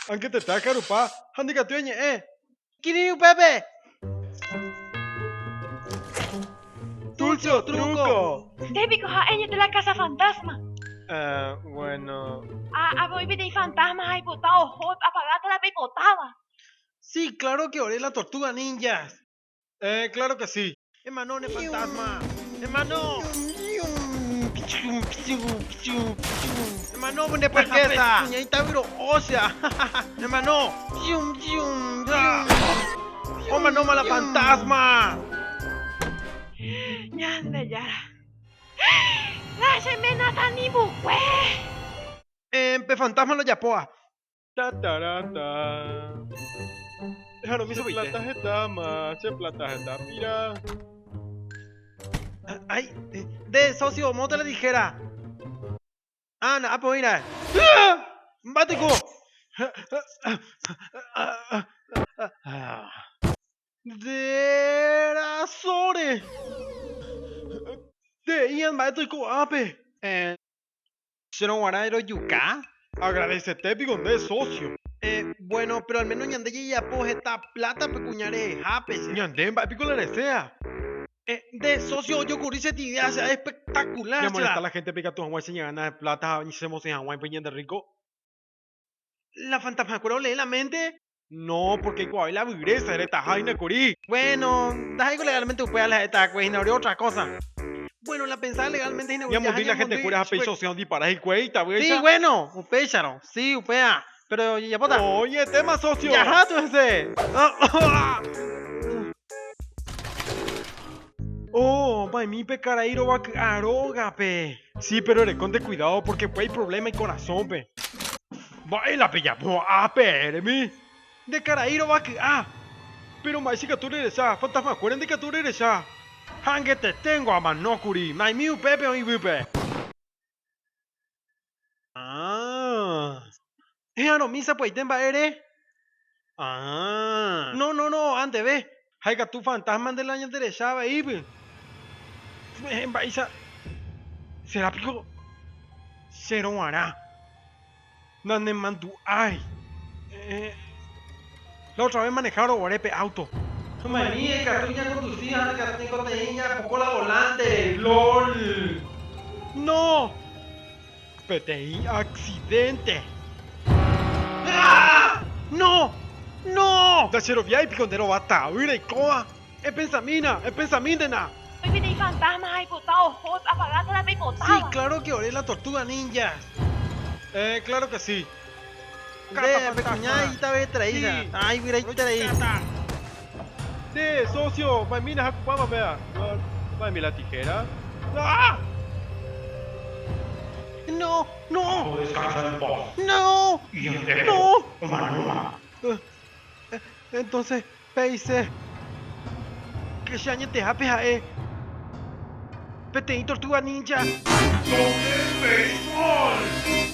Aunque te está carupa, handika tueñe, Kiriu Pepe. Dulce o truco. Típico, ella de la casa fantasma. Bueno. Voy a fantasmas ahí botado, hot, apagate la pipotada. Sí, claro que oré la tortuga ninja. Claro que sí. Hermano, es fantasma. Hermano. Hermano, pone pesquesa. Puñadita bro, ósea. Hermano. Oh, hermano, mala fantasma. Ñande yara. La semana tan ni bufé. Pe fantasma lo yapoa. Tatarata. Déjalo, mi Se subite. plata jetama, se plata jetama, mira. Ay, de socio, monta la tijera. Ah, no, pues mira. ¡Bático! De razores. De Ian Bático, ape. ¿Será yuca? Agradecete, pigonde, socio. Bueno, pero al menos ñande ya pues esta plata pecuñare jape. Ñandemba, pico la desea. De socio, yo currí esa idea, sea espectacular. Ya molesta a será. la gente, pica tu Hawái, se gana de plata, y se en Hawái, peñen de rico. La fantasma cuero lee la mente. No, porque igual la vibreza, eres tajaina corí. Bueno, das legalmente upea la esta pues inauguró otra cosa. Bueno, la pensada legalmente Ya mondí la gente cura a peso, se han disparado y cueita, güey. Sí, bueno, upécharo. Sí, upea. Pero ya pota. Oye, tema, socio. Ya jato ese. Oh, pa' mi pecarairo va a aroga, pe. Sí, pero eres con cuidado porque pues hay problema en corazón, pe. Baila, pe, ya, mi. De caraíro va a. Pero más si que tú eres esa, fantasma, acuerden de que tú eres esa. Hangue te tengo a manokuri, mai miu pepe o mi pepe. Ah. No, misa pues temba eres. Ah. No, antes ve. Haiga tu fantasma del año derecha, baby. Será pico. Cero hará. Nane mandu ay. La otra vez manejaron Orepe auto. Maní, cartuña conducida, cartuña conteña, poco la volante. LOL. No. PTI accidente. ¡Ah! No. Da cero via y picondero bata. Uira y coa. Es pensamina na. Voy a fantasmas ahí botado, hot, apagate la pipotada. Sí, claro que oré la tortuga ninja. Claro que sí. De pecuñadita ve traída. Sí. Ay, mira, ahí traída. Sí, socio. Mamina, vamos a ver. Mami la tijera. ¡Ah! No. Descansa en paz. No. Y entero. No. Humanuma. Entonces, peise. Que se añete jape jae. Peteí tortuga ninja. ¡Doble béisbol!